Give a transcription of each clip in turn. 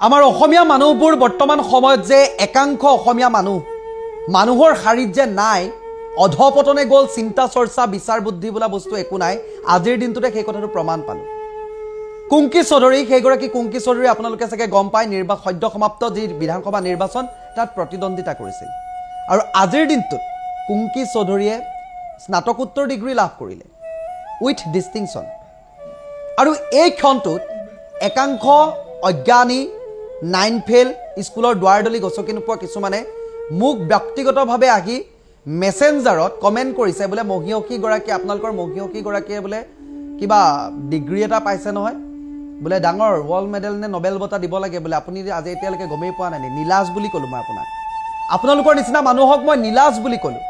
আমাৰ অসমীয়া মানুহবোৰ বৰ্তমান সময়ত যে একাংশ অসমীয়া মানুহৰ শাৰীত যে নাই, অধপতনে গ'ল, চিন্তা চৰ্চা বিচাৰ বুদ্ধি বোলা বস্তু একো নাই। আজিৰ দিনটোতে সেই কথাটো প্ৰমাণ পালোঁ। কুংকি চৌধুৰী, সেইগৰাকী কুংকি চৌধুৰী আপোনালোকে চাগে গম পায়, সদ্য সমাপ্ত যি বিধানসভা নিৰ্বাচন তাত প্ৰতিদ্বন্দ্বিতা কৰিছিল। আৰু আজিৰ দিনটোত কুংকি চৌধুৰীয়ে স্নাতকোত্তৰ ডিগ্ৰী লাভ কৰিলে উইথ ডিষ্টিংশ্যন। আৰু এই ক্ষণটোত একাংশ অজ্ঞানী, 9 ফেইল, স্কুলৰ দুৱাৰদলি গছকি নোপোৱা কিছুমানে মোক ব্যক্তিগতভাৱে আহি মেছেঞ্জাৰত কমেণ্ট কৰিছে, বোলে মহিয়সীগৰাকী, আপোনালোকৰ মহিয়সীগৰাকীয়ে বোলে কিবা ডিগ্ৰী এটা পাইছে নহয়, বোলে ডাঙৰ ৱৰ্ল্ড মেডেল নে নবেল বঁটা দিব লাগে বোলে, আপুনি আজি এতিয়ালৈকে গমেই পোৱা নাই। নীলাজ বুলি ক'লোঁ মই আপোনাক। আপোনালোকৰ নিচিনা মানুহক মই নীলাজ বুলি ক'লোঁ।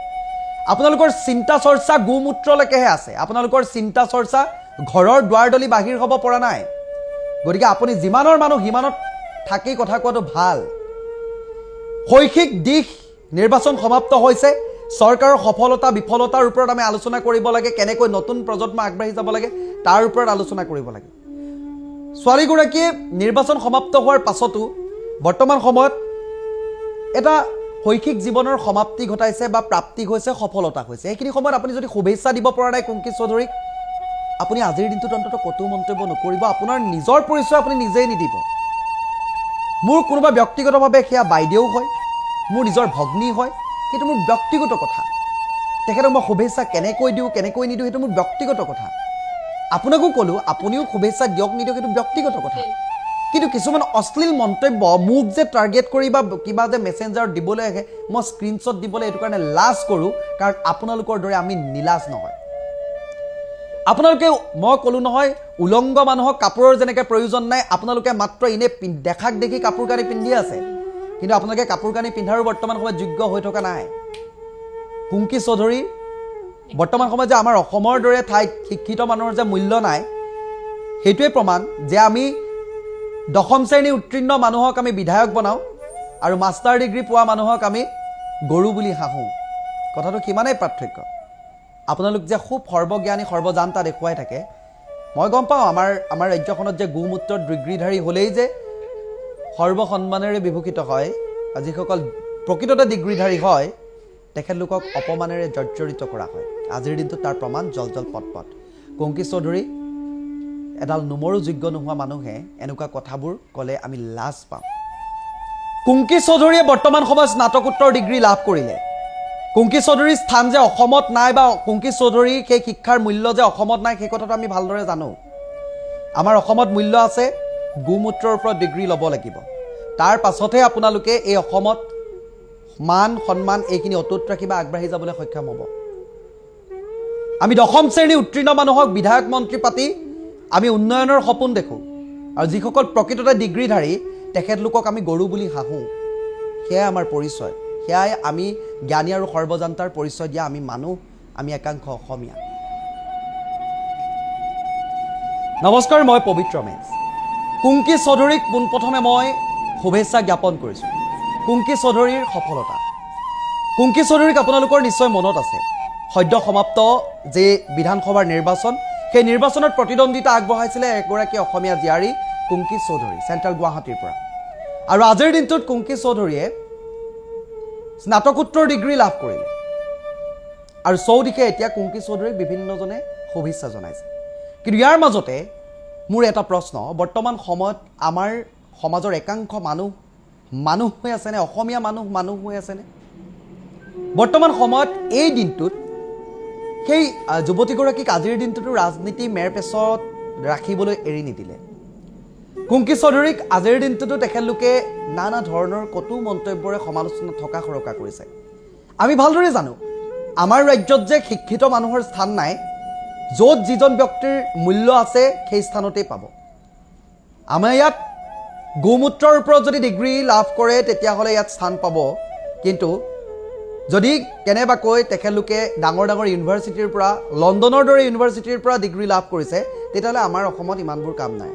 আপোনালোকৰ চিন্তা চৰ্চা গোমূত্ৰলৈকেহে আছে। আপোনালোকৰ চিন্তা চৰ্চা ঘৰৰ দুৱাৰদলি বাহিৰ হ'ব পৰা নাই। গতিকে আপুনি যিমানৰ মানুহ সিমানত থাকি কথা কোৱাটো ভাল। শৈক্ষিক দিশ নিৰ্বাচন সমাপ্ত হৈছে। চৰকাৰৰ সফলতা বিফলতাৰ ওপৰত আমি আলোচনা কৰিব লাগে, কেনেকৈ নতুন প্ৰজন্ম আগবাঢ়ি যাব লাগে তাৰ ওপৰত আলোচনা কৰিব লাগে। ছোৱালীগৰাকীয়ে নিৰ্বাচন সমাপ্ত হোৱাৰ পাছতো বৰ্তমান সময়ত এটা শৈক্ষিক জীৱনৰ সমাপ্তি ঘটাইছে বা প্ৰাপ্তি হৈছে, সফলতা হৈছে। সেইখিনি সময়ত আপুনি যদি শুভেচ্ছা দিব পৰা নাই কুংকি চৌধুৰীক, আপুনি আজিৰ দিনটোত অন্ততঃ কতো মন্তব্য নকৰিব। আপোনাৰ নিজৰ পৰিচয় আপুনি নিজেই নিদিব। মোৰ কোনোবা ব্যক্তিগতভাৱে সেয়া বাইদেউ হয়, মোৰ নিজৰ ভগ্নী হয়, সেইটো মোৰ ব্যক্তিগত কথা। তেখেতক মই শুভেচ্ছা কেনেকৈ দিওঁ কেনেকৈ নিদিওঁ সেইটো মোৰ ব্যক্তিগত কথা। আপোনাকো ক'লোঁ, আপুনিও শুভেচ্ছা দিয়ক নিদিয়ক সেইটো ব্যক্তিগত কথা। কিন্তু কিছুমান অশ্লীল মন্তব্য মোক যে টাৰ্গেট কৰি বা কিবা যে মেছেঞ্জাৰত দিবলৈ আহে, মই স্ক্ৰীনশ্বট দিবলৈ এইটো কাৰণে লাজ কৰোঁ, কাৰণ আপোনালোকৰ দৰে আমি নীলাজ নহয়। আপোনালোকে, মই ক'লোঁ নহয়, উলংগ মানুহক কাপোৰৰ যেনেকৈ প্ৰয়োজন নাই, আপোনালোকে মাত্ৰ এনে দেখাক দেখি কাপোৰ কানি পিন্ধি আছে, কিন্তু আপোনালোকে কাপোৰ কানি পিন্ধাৰো বৰ্তমান সময়ত যোগ্য হৈ থকা নাই। কুংকি চৌধুৰী বৰ্তমান সময়ত যে আমাৰ অসমৰ দৰে ঠাইত শিক্ষিত মানুহৰ যে মূল্য নাই, সেইটোৱে প্ৰমাণ যে আমি 10ম শ্ৰেণী উত্তীৰ্ণ মানুহক আমি বিধায়ক বনাওঁ আৰু মাষ্টাৰ ডিগ্ৰী পোৱা মানুহক আমি গৰু বুলি হাঁহোঁ। কথাটো সিমানেই পাৰ্থক্য। আপোনালোক যে খুব সৰ্বজ্ঞানী সৰ্বজান্তা দেখুৱাই থাকে, মই গম পাওঁ। আমাৰ ৰাজ্যখনত যে গোমূত্ৰৰ ডিগ্ৰীধাৰী হ'লেই যে সৰ্বসন্মানেৰে বিভূষিত হয়, যিসকল প্ৰকৃততে ডিগ্ৰীধাৰী হয় তেখেতলোকক অপমানেৰে জৰ্জৰিত কৰা হয়। আজিৰ দিনটোত তাৰ প্ৰমাণ জল পট। কুংকি চৌধুৰী এডাল নোমৰো যোগ্য নোহোৱা মানুহে এনেকুৱা কথাবোৰ ক'লে আমি লাজ পাওঁ। কুংকি চৌধুৰীয়ে বৰ্তমান সময়ত স্নাতকোত্তৰ ডিগ্ৰী লাভ কৰিলে। কুংকি চৌধুৰীৰ স্থান যে অসমত নাই বা কুংকি চৌধুৰীৰ সেই শিক্ষাৰ মূল্য যে অসমত নাই, সেই কথাটো আমি ভালদৰে জানো। আমাৰ অসমত মূল্য আছে, গোমূত্ৰৰ ওপৰত ডিগ্ৰী ল'ব লাগিব। তাৰ পাছতহে আপোনালোকে এই অসমত মান সন্মান এইখিনি অটুট ৰাখি বা আগবাঢ়ি যাবলৈ সক্ষম হ'ব। আমি 10ম শ্ৰেণী উত্তীৰ্ণ মানুহক বিধায়ক মন্ত্ৰী পাতি আমি উন্নয়নৰ সপোন দেখোঁ, আৰু যিসকল প্ৰকৃততে ডিগ্ৰীধাৰী তেখেতলোকক আমি গৰু বুলি হাঁহোঁ। সেয়াই আমাৰ পৰিচয়, সেয়াই আমি জ্ঞানী আৰু সৰ্বজান্তাৰ পৰিচয় দিয়া আমি মানুহ, আমি একাংশ অসমীয়া। নমস্কাৰ, মই পবিত্ৰ মেচ। কুংকি চৌধুৰীক পোনপ্ৰথমে মই শুভেচ্ছা জ্ঞাপন কৰিছোঁ। কুংকি চৌধুৰীৰ সফলতা। কুংকি চৌধুৰীক আপোনালোকৰ নিশ্চয় মনত আছে, সদ্য সমাপ্ত যে বিধানসভাৰ নিৰ্বাচন, সেই নিৰ্বাচনত প্ৰতিদ্বন্দ্বিতা আগবঢ়াইছিলে এগৰাকী অসমীয়া জীয়াৰী কুংকি চৌধুৰী, চেণ্ট্ৰেল গুৱাহাটীৰ পৰা। আৰু আজিৰ দিনটোত কুংকি চৌধুৰীয়ে স্নাতকোত্তৰ ডিগ্ৰী লাভ কৰিলে। আৰু চৌদিশে এতিয়া কুংকি চৌধুৰীক বিভিন্নজনে শুভেচ্ছা জনাইছে। কিন্তু ইয়াৰ মাজতে মোৰ এটা প্ৰশ্ন, বৰ্তমান সময়ত আমাৰ সমাজৰ একাংশ মানুহ হৈ আছেনে? অসমীয়া মানুহ হৈ আছেনে? বৰ্তমান সময়ত এই দিনটোত সেই যুৱতীগৰাকীক আজিৰ দিনটোতো ৰাজনীতি মেৰপেচত ৰাখিবলৈ এৰি নিদিলে। কুংকি চৌধুৰীক আজিৰ দিনটোতো তেখেতলোকে নানা ধৰণৰ কটু মন্তব্যৰে সমালোচনা থকা সৰকা কৰিছে। আমি ভালদৰে জানো, আমাৰ ৰাজ্যত যে শিক্ষিত মানুহৰ স্থান নাই, য'ত যিজন ব্যক্তিৰ মূল্য আছে সেই স্থানতেই পাব। আমাৰ ইয়াত গোমূত্ৰৰ ওপৰত যদি ডিগ্ৰী লাভ কৰে তেতিয়াহ'লে ইয়াত স্থান পাব, কিন্তু যদি কেনেবাকৈ তেখেতলোকে ডাঙৰ ইউনিভাৰ্চিটিৰ পৰা, লণ্ডনৰ দৰে ইউনিভাৰ্চিটিৰ পৰা ডিগ্ৰী লাভ কৰিছে, তেতিয়াহ'লে আমাৰ অসমত ইমানবোৰ কাম নাই।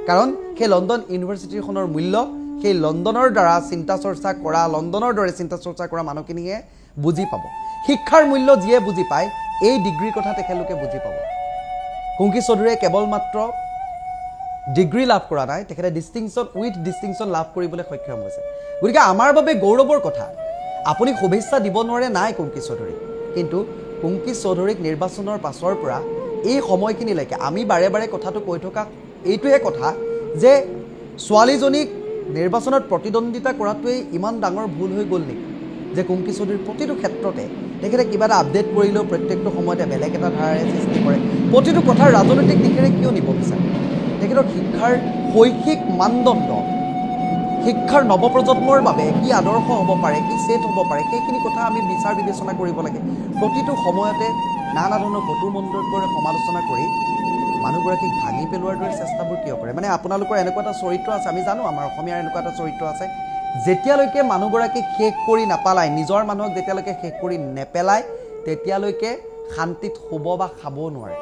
কাৰণ সেই লণ্ডন ইউনিভাৰ্চিটিখনৰ মূল্য সেই লণ্ডনৰ দ্বাৰা চিন্তা চৰ্চা কৰা, লণ্ডনৰ দৰে চিন্তা চৰ্চা কৰা মানুহখিনিয়ে বুজি পাব। শিক্ষাৰ মূল্য যিয়ে বুজি পায়, এই ডিগ্ৰীৰ কথা তেখেতলোকে বুজি পাব। কুংকি চৌধুৰীয়ে কেৱল মাত্ৰ ডিগ্ৰী লাভ কৰা নাই, তেখেতে ডিষ্টিংশ্যন উইথ ডিষ্টিংশ্যন লাভ কৰিবলৈ সক্ষম হৈছে। গতিকে আমাৰ বাবে গৌৰৱৰ কথা। আপুনি শুভেচ্ছা দিব নোৱাৰে নাই কুংকি চৌধুৰীক, কিন্তু কুংকি চৌধুৰীক নিৰ্বাচনৰ পাছৰ পৰা এই সময়খিনিলৈকে আমি বাৰে বাৰে কথাটো কৈ থকা এইটোৱে কথা যে ছোৱালীজনীক নিৰ্বাচনত প্ৰতিদ্বন্দ্বিতা কৰাটোৱেই ইমান ডাঙৰ ভুল হৈ গ'ল নেকি, যে কুংকি চৌধুৰীৰ প্ৰতিটো ক্ষেত্ৰতে তেখেতে কিবা এটা আপডেট কৰিলেও প্ৰত্যেকটো সময়তে বেলেগ এটা ধাৰাৰে সৃষ্টি কৰে, প্ৰতিটো কথা ৰাজনৈতিক দিশেৰে কিয় নিব বিচাৰে? তেখেতৰ শিক্ষাৰ শৈক্ষিক মানদণ্ড, শিক্ষাৰ নৱপ্ৰজন্মৰ বাবে কি আদৰ্শ হ'ব পাৰে, কি ছেট হ'ব পাৰে, সেইখিনি কথা আমি বিচাৰ বিবেচনা কৰিব লাগে। প্ৰতিটো সময়তে নানা ধৰণৰ কটু মন্তব্যৰে সমালোচনা কৰি মানুহগৰাকীক ভাঙি পেলোৱাৰ দৰে চেষ্টাবোৰ কিয় কৰে? মানে আপোনালোকৰ এনেকুৱা এটা চৰিত্ৰ আছে, আমি জানো আমাৰ অসমীয়াৰ এনেকুৱা এটা চৰিত্ৰ আছে, যেতিয়ালৈকে মানুহগৰাকীক শেষ কৰি নাপালায়, নিজৰ মানুহক যেতিয়ালৈকে শেষ কৰি নেপেলায়, তেতিয়ালৈকে শান্তিত শুব বা খাব নোৱাৰে।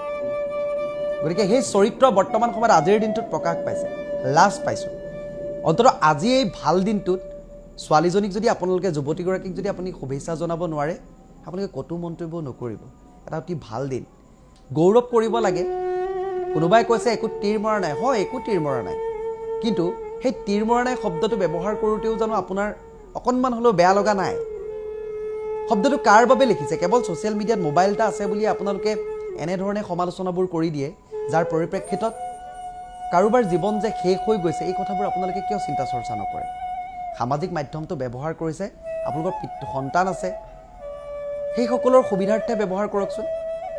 গতিকে সেই চৰিত্ৰ বৰ্তমান সময়ত আজিৰ দিনটোত প্ৰকাশ পাইছে, লাজ পাইছোঁ। অন্ততঃ আজি এই ভাল দিনটোত ছোৱালীজনীক যদি আপোনালোকে, যুৱতীগৰাকীক যদি আপুনি শুভেচ্ছা জনাব নোৱাৰে, আপোনালোকে কটু মন্তব্য নকৰিব। এটা অতি ভাল দিন, গৌৰৱ কৰিব লাগে। কোনোবাই কৈছে একো তীৰ মৰা নাই, হয় একো তীৰ মৰা নাই, কিন্তু সেই তীৰ মৰা নাই শব্দটো ব্যৱহাৰ কৰোঁতেও জানো আপোনাৰ অকণমান হ'লেও বেয়া লগা নাই? শব্দটো কাৰ বাবে লিখিছে? কেৱল ছ'চিয়েল মিডিয়াত মোবাইল এটা আছে বুলি আপোনালোকে এনেধৰণে সমালোচনাবোৰ কৰি দিয়ে, যাৰ পৰিপ্ৰেক্ষিতত কাৰোবাৰ জীৱন যে শেষ হৈ গৈছে, এই কথাবোৰ আপোনালোকে কিয় চিন্তা চৰ্চা নকৰে? সামাজিক মাধ্যমটো ব্যৱহাৰ কৰিছে, আপোনালোকৰ সন্তান আছে, সেইসকলৰ সুবিধাৰ্থে ব্যৱহাৰ কৰকচোন।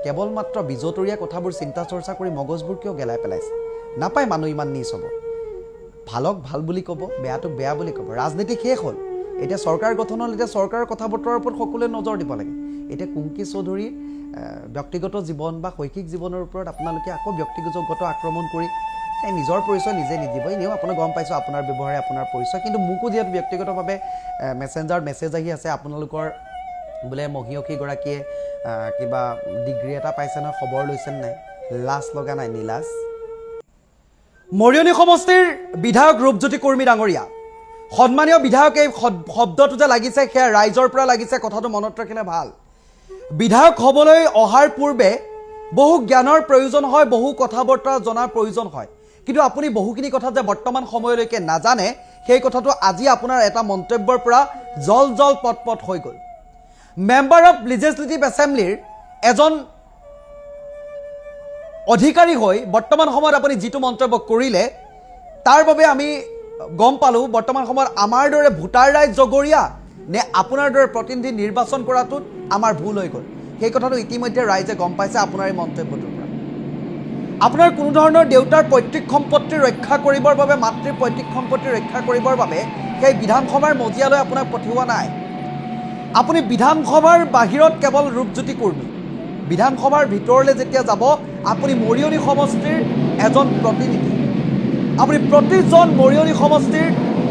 কেৱল মাত্ৰ বিজতৰীয়া কথাবোৰ চিন্তা চৰ্চা কৰি মগজবোৰ কিয় গেলাই পেলাইছে? নাপায় মানুহ ইমান নিচ হ'ব। ভালক ভাল বুলি ক'ব, বেয়াটোক বেয়া বুলি ক'ব। ৰাজনীতি শেষ হ'ল, এতিয়া চৰকাৰ গঠন হ'ল, এতিয়া চৰকাৰৰ কথা বতৰাৰ ওপৰত সকলোৱে নজৰ দিব লাগে। এতিয়া কুংকি চৌধুৰীৰ ব্যক্তিগত জীৱন বা শৈক্ষিক জীৱনৰ ওপৰত আপোনালোকে আকৌ ব্যক্তিগত আক্ৰমণ কৰি নিজৰ পৰিচয় নিজে নিদিব। এনেও আপোনাক গম পাইছোঁ আপোনাৰ ব্যৱহাৰে আপোনাৰ পৰিচয়, কিন্তু মোকো যিহেতু ব্যক্তিগতভাৱে মেছেঞ্জাৰত মেছেজ আহি আছে, আপোনালোকৰ বোলে মহিয়সীগৰাকীয়ে কিবা ডিগ্ৰী এটা পাইছে নহয়, খবৰ লৈছে নাই? লাজ লগা নাই? নিলাজ। মৰিয়নি সমষ্টিৰ বিধায়ক ৰূপজ্যোতি কুৰ্মী ডাঙৰীয়া, সন্মানীয় বিধায়ক, এই শব্দটো যে লাগিছে সেয়া ৰাইজৰ পৰা লাগিছে, কথাটো মনত ৰাখিলে ভাল। বিধায়ক হ'বলৈ অহাৰ পূৰ্বে বহু জ্ঞানৰ প্ৰয়োজন হয়, বহু কথা বতৰা জনাৰ প্ৰয়োজন হয়, কিন্তু আপুনি বহুখিনি কথা যে বৰ্তমান সময়লৈকে নাজানে, সেই কথাটো আজি আপোনাৰ এটা মন্তব্যৰ পৰা জল জল পট পট হৈ গ'ল। মেম্বাৰ অফ লিজিছলেটিভ এছেম্বলিৰ এজন অধিকাৰী হৈ বৰ্তমান সময়ত আপুনি যিটো মন্তব্য কৰিলে, তাৰ বাবে আমি গম পালোঁ বৰ্তমান সময়ত আমাৰ দৰে ভোটাৰ ৰাইজ জগৰীয়া নে আপোনাৰ দৰে প্ৰতিনিধি নিৰ্বাচন কৰাটোত আমাৰ ভুল হৈ গ'ল। সেই কথাটো ইতিমধ্যে ৰাইজে গম পাইছে আপোনাৰ এই মন্তব্যটোৰ পৰা। আপোনাৰ কোনো ধৰণৰ দেউতাৰ পৈতৃক সম্পত্তি ৰক্ষা কৰিবৰ বাবে, মাতৃৰ পৈতৃক সম্পত্তি ৰক্ষা কৰিবৰ বাবে সেই বিধানসভাৰ মজিয়ালৈ আপোনাক পঠিওৱা নাই। আপুনি বিধানসভাৰ বাহিৰত কেৱল ৰূপজ্যোতি কুৰ্মী, বিধানসভাৰ ভিতৰলৈ যেতিয়া যাব আপুনি মৰিয়নি সমষ্টিৰ এজন প্ৰতিনিধি। আপুনি প্ৰতিজন মৰিয়নি সমষ্টিৰ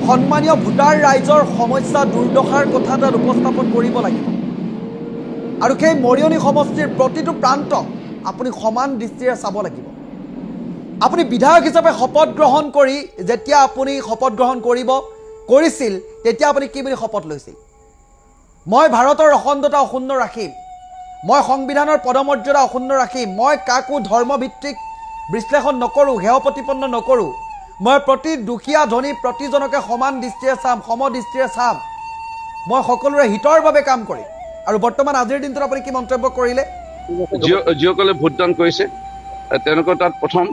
সন্মানীয় ভোটাৰ ৰাইজৰ সমস্যা দুৰ্দশাৰ কথা তাত উপস্থাপন কৰিব লাগিব, আৰু সেই মৰিয়নি সমষ্টিৰ প্ৰতিটো প্ৰান্তক আপুনি সমান দৃষ্টিৰে চাব লাগিব। আপুনি বিধায়ক হিচাপে শপত গ্ৰহণ কৰি যেতিয়া আপুনি শপত গ্ৰহণ কৰিছিল, তেতিয়া আপুনি কি বুলি শপত লৈছিল? মই ভাৰতৰ অখণ্ডতা অক্ষুণ্ণ ৰাখিম, মই সংবিধানৰ পদমৰ্যাদা অক্ষুণ্ণ ৰাখিম, মই কাকো ধৰ্মভিত্তিক বিশ্লেষণ নকৰোঁ, হেয় প্ৰতিপন্ন নকৰোঁ, মই প্ৰতি দুখীয়া ধনী প্ৰতিজনকে সমান দৃষ্টিৰে চাম, সমদৃষ্টিৰে চাম, মই সকলোৰে হিতৰ বাবে কাম কৰিম। আৰু বৰ্তমান আজিৰ দিনটোত আপুনি কি মন্তব্য কৰিলে? যিসকলে ভোটদান কৰিছে তেওঁলোকৰ তাত প্ৰথম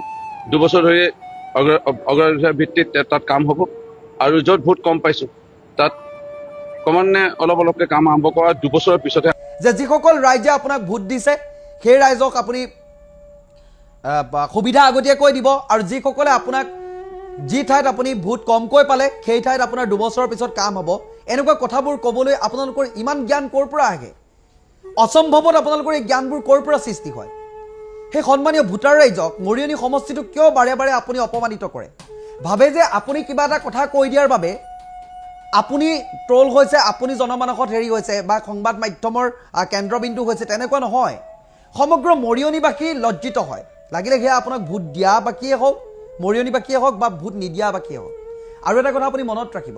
2 বছৰ ধৰি অগ্ৰাধিকাৰ ভিত্তিত তাত কাম হ'ব, আৰু য'ত ভোট কম পাইছোঁ তাত ক্ৰমান্বয়ে অলপকৈ কাম আৰম্ভ কৰা 2 বছৰৰ পিছতহে। যে যিসকল ৰাইজে আপোনাক ভোট দিছে সেই ৰাইজক আপুনি সুবিধা আগতীয়াকৈ দিব, আৰু যিসকলে আপোনাক যি ঠাইত আপুনি ভোট কমকৈ পালে সেই ঠাইত আপোনাৰ 2 বছৰৰ পিছত কাম হ'ব। এনেকুৱা কথাবোৰ ক'বলৈ আপোনালোকৰ ইমান জ্ঞান ক'ৰ পৰা আহে? অসম্ভৱত আপোনালোকৰ এই জ্ঞানবোৰ ক'ৰ পৰা সৃষ্টি হয়? সেই সন্মানীয় ভোটাৰ ৰাইজক মৰিয়নি সমষ্টিটোক কিয় বাৰে বাৰে আপুনি অপমানিত কৰে? ভাবে যে আপুনি কিবা এটা কথা কৈ দিয়াৰ বাবে আপুনি ট্ৰল হৈছে, আপুনি জনমানসত হেৰি হৈছে বা সংবাদ মাধ্যমৰ কেন্দ্ৰবিন্দু হৈছে, তেনেকুৱা নহয়। সমগ্ৰ মৰিয়নিবাসী লজ্জিত হয়, লাগিলে সেয়া আপোনাক ভোট দিয়া বাকীয়ে হওক, মৰিয়নিবাসীয়ে হওক বা ভোট নিদিয়া বাকীয়ে হওক। আৰু এটা কথা আপুনি মনত ৰাখিব,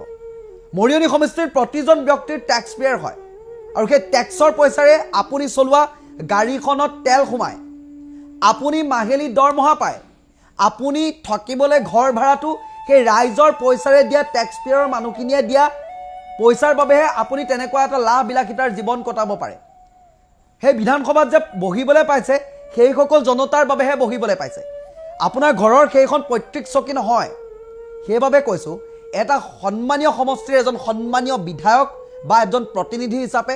মৰিয়নি সমষ্টিৰ প্ৰতিজন ব্যক্তিৰ টেক্স পেয়াৰ হয়, আৰু সেই টেক্সৰ পইচাৰে আপুনি চলোৱা গাড়ীখনত তেল সোমায়, আপুনি মাহিলী দৰমহা পায়, আপুনি থাকিবলৈ ঘৰ ভাড়াটো সেই ৰাইজৰ পইচাৰে দিয়া টেক্স পেয়াৰৰ মানুহখিনিয়ে দিয়া পইচাৰ বাবেহে আপুনি তেনেকুৱা এটা লাভ বিলাসিতাৰ জীৱন কটাব পাৰে সেই বিধানসভাত যে বহিবলৈ পাইছে সেইসকল জনতাৰ বাবেহে বহিবলৈ পাইছে আপোনাৰ ঘৰৰ সেইখন পৈতৃক চকী নহয় সেইবাবে কৈছোঁ এটা সন্মানীয় সমষ্টিৰ এজন সন্মানীয় বিধায়ক বা এজন প্ৰতিনিধি হিচাপে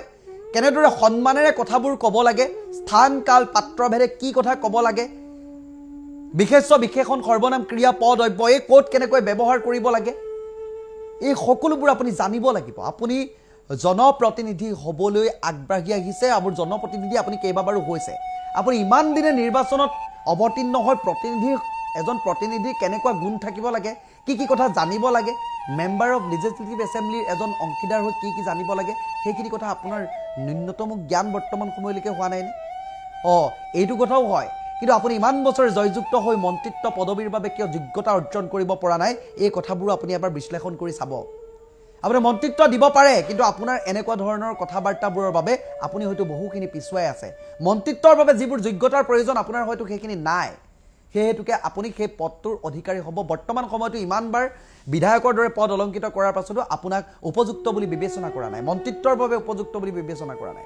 কেনেদৰে সন্মানেৰে কথাবোৰ ক'ব লাগে স্থান কাল পাত্ৰভেদে কি কথা ক'ব লাগে বিশেষ্য বিশেষণ সৰ্বনাম ক্ৰিয়া পদ অব্য এই ক'ত কেনেকৈ ব্যৱহাৰ কৰিব লাগে এই সকলোবোৰ আপুনি জানিব লাগিব আপুনি জনপ্ৰতিনিধি হ'বলৈ আগবাঢ়ি আহিছে আৰু জনপ্ৰতিনিধি আপুনি কেইবাবাৰো হৈছে আপুনি ইমান দিনে নিৰ্বাচনত অৱতীৰ্ণ হৈ এজন প্ৰতিনিধিৰ কেনেকুৱা গুণ থাকিব লাগে কি কি কথা জানিব লাগে মেম্বাৰ অফ লেজিসলেটিভ এছেম্বলিৰ এজন অংশীদাৰ হৈ কি কি জানিব লাগে সেইখিনি কথা আপোনাৰ ন্যূনতম জ্ঞান বৰ্তমান সময়লৈকে হোৱা নাইনে এইটো কথাও হয় কিন্তু আপুনি ইমান বছৰ জয়যুক্ত হৈ মন্ত্ৰিত্ব পদবীৰ বাবে কিয় যোগ্যতা অৰ্জন কৰিব পৰা নাই এই কথাবোৰ আপুনি এবাৰ বিশ্লেষণ কৰি চাব আপুনি মন্ত্ৰিত্ব দিব পাৰে কিন্তু আপোনাৰ এনেকুৱা ধৰণৰ কথাবাৰ্তাবোৰৰ বাবে আপুনি হয়তো বহুখিনি পিছুৱাই আছে মন্ত্ৰিত্বৰ বাবে যিবোৰ যোগ্যতাৰ প্ৰয়োজন আপোনাৰ হয়তো সেইখিনি নাই সেইহেতুকে আপুনি সেই পদটোৰ অধিকাৰী হ'ব বৰ্তমান সময়তো ইমানবাৰ বিধায়কৰ দৰে পদ অলংকিত কৰাৰ পাছতো আপোনাক উপযুক্ত বুলি বিবেচনা কৰা নাই মন্ত্ৰিত্বৰ বাবে উপযুক্ত বুলি বিবেচনা কৰা নাই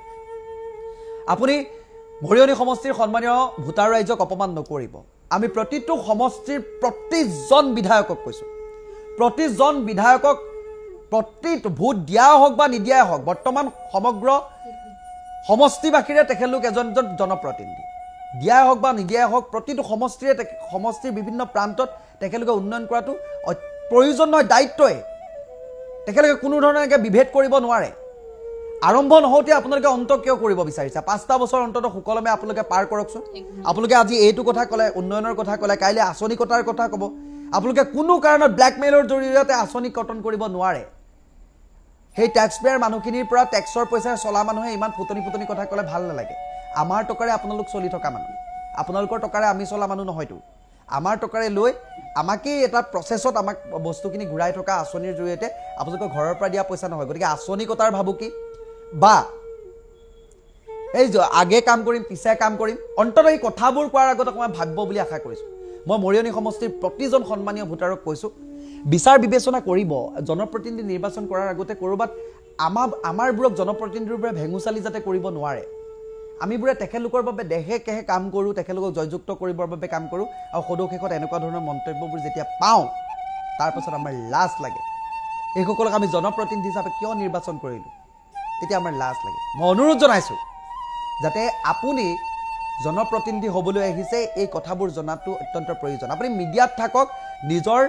আপুনি মৰিয়নি সমষ্টিৰ সন্মানীয় ভোটাৰ ৰাইজক অপমান নকৰিব আমি প্ৰতিটো সমষ্টিৰ প্ৰতিজন বিধায়কক কৈছোঁ প্ৰতিজন বিধায়কক প্ৰতিটো ভোট দিয়া হওক বা নিদিয়াই হওক বৰ্তমান সমগ্ৰ সমষ্টিবাসীৰে তেখেতলোক এজন জনপ্ৰতিনিধি দিয়াই হওক বা নিদিয়াই হওক প্ৰতিটো সমষ্টিৰ বিভিন্ন প্ৰান্তত তেখেতলোকে উন্নয়ন কৰাটো প্ৰয়োজন নহয় দায়িত্বই তেখেতলোকে কোনো ধৰণে বিভেদ কৰিব নোৱাৰে আৰম্ভ নহওঁতে আপোনালোকে অন্ত কিয় কৰিব বিচাৰিছে 5টা বছৰ অন্তত সুকলমে আপোনালোকে পাৰ কৰকচোন আপোনালোকে আজি এইটো কথা ক'লে উন্নয়নৰ কথা ক'লে কাইলৈ আঁচনি কটাৰ কথা ক'ব আপোনালোকে কোনো কাৰণত ব্লেকমেইলৰ জৰিয়তে আঁচনি কটন কৰিব নোৱাৰে সেই টেক্স পেয়াৰ মানুহখিনিৰ পৰা টেক্সৰ পইচাৰে চলা মানুহে ইমান ফুটনি কথা ক'লে ভাল নালাগে আমাৰ টকাৰে আপোনালোক চলি থকা মানুহ আপোনালোকৰ টকাৰে আমি চলা মানুহ নহয়তো আমাৰ টকাৰে লৈ আমাকেই এটা প্ৰচেছত আমাক বস্তুখিনি ঘূৰাই থকা আঁচনিৰ জৰিয়তে আপোনালোকৰ ঘৰৰ পৰা দিয়া পইচা নহয় গতিকে আঁচনি কটাৰ ভাবুকি বা এই যে আগে কাম কৰিম পিছে কাম কৰিম অন্তত এই কথাবোৰ কোৱাৰ আগত অকণমান ভাবিব বুলি আশা কৰিছোঁ মই মৰিয়নি সমষ্টিৰ প্ৰতিজন সন্মানীয় ভোটাৰক কৈছোঁ বিচাৰ বিবেচনা কৰিব জনপ্ৰতিনিধি নিৰ্বাচন কৰাৰ আগতে ক'ৰবাত আমাৰবোৰক জনপ্ৰতিনিধিৰ পৰা ভেঙুচালি যাতে কৰিব নোৱাৰে আমিবোৰে তেখেতলোকৰ বাবে দেহে কেহে কাম কৰোঁ তেখেতলোকক জয়যুক্ত কৰিবৰ বাবে কাম কৰোঁ আৰু সদৌশেষত এনেকুৱা ধৰণৰ মন্তব্যবোৰ যেতিয়া পাওঁ তাৰপাছত আমাৰ লাজ লাগে এইসকলক আমি জনপ্ৰতিনিধি হিচাপে কিয় নিৰ্বাচন কৰিলোঁ তেতিয়া আমাৰ লাজ লাগে মই অনুৰোধ জনাইছোঁ যাতে আপুনি জনপ্ৰতিনিধি হ'বলৈ আহিছে এই কথাবোৰ জনাটো অত্যন্ত প্ৰয়োজন আপুনি মিডিয়াত থাকক নিজৰ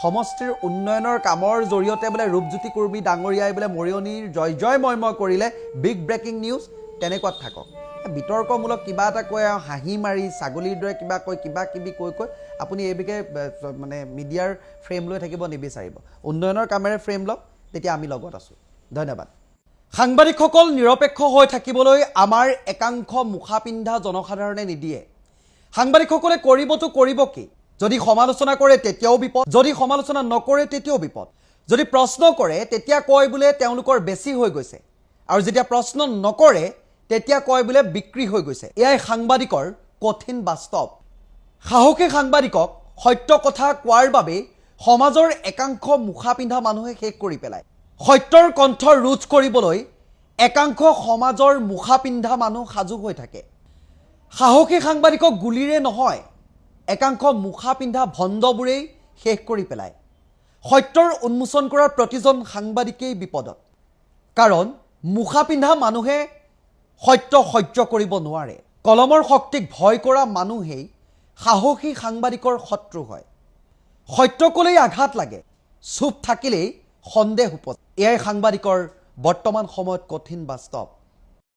সমষ্টিৰ উন্নয়নৰ কামৰ জৰিয়তে বোলে ৰূপজ্যোতি কুৰ্মী ডাঙৰীয়াই বোলে মৰিয়নিৰ জয় ময় কৰিলে বিগ ব্ৰেকিং নিউজ তেনেকুৱাত থাকক বিতৰ্কমূলক কিবা এটা কৈ হাঁহি মাৰি ছাগলীৰ দৰে কিবা কৈ কিবা কিবি কৈ আপুনি এইবিষয়ে মানে মিডিয়াৰ ফ্ৰেম লৈ থাকিব নিবিচাৰিব উন্নয়নৰ কামেৰে ফ্ৰেম লওক তেতিয়া আমি লগত আছোঁ ধন্যবাদ সাংবাদিকসকল নিৰপেক্ষ হৈ থাকিবলৈ আমাৰ একাংশ মুখা পিন্ধা জনসাধাৰণে নিদিয়ে সাংবাদিকসকলে কৰিবতো কৰিব কি যদি সমালোচনা কৰে তেতিয়াও বিপদ যদি সমালোচনা নকৰে তেতিয়াও বিপদ যদি প্ৰশ্ন কৰে তেতিয়া কয় বোলে তেওঁলোকৰ বেছি হৈ গৈছে আৰু যেতিয়া প্ৰশ্ন নকৰে তেতিয়া কয় বোলে বিক্ৰী হৈ গৈছে এয়াই সাংবাদিকৰ কঠিন বাস্তৱ সাহসী সাংবাদিকক সত্য কথা কোৱাৰ বাবে সমাজৰ একাংশ মুখা পিন্ধা মানুহে শেষ কৰি পেলায় সত্যৰ কণ্ঠ ৰোধ কৰিবলৈ একাংশ সমাজৰ মুখা পিন্ধা মানুহ সাজু হৈ থাকে সাহসী সাংবাদিকক গুলিৰে নহয় একাংশ মুখা পিন্ধা ভণ্ডবোৰেই শেষ কৰি পেলায় সত্যৰ উন্মোচন কৰাৰ প্ৰতিজন সাংবাদিকেই বিপদত কাৰণ মুখা পিন্ধা মানুহে সত্য সহ্য কৰিব নোৱাৰে কলমৰ শক্তিক ভয় কৰা মানুহেই সাহসী সাংবাদিকৰ শত্ৰু হয় সত্য ক'লেই আঘাত লাগে চুপ থাকিলেই সন্দেহ উপজে এয়াই সাংবাদিকৰ বৰ্তমান সময়ত কঠিন বাস্তৱ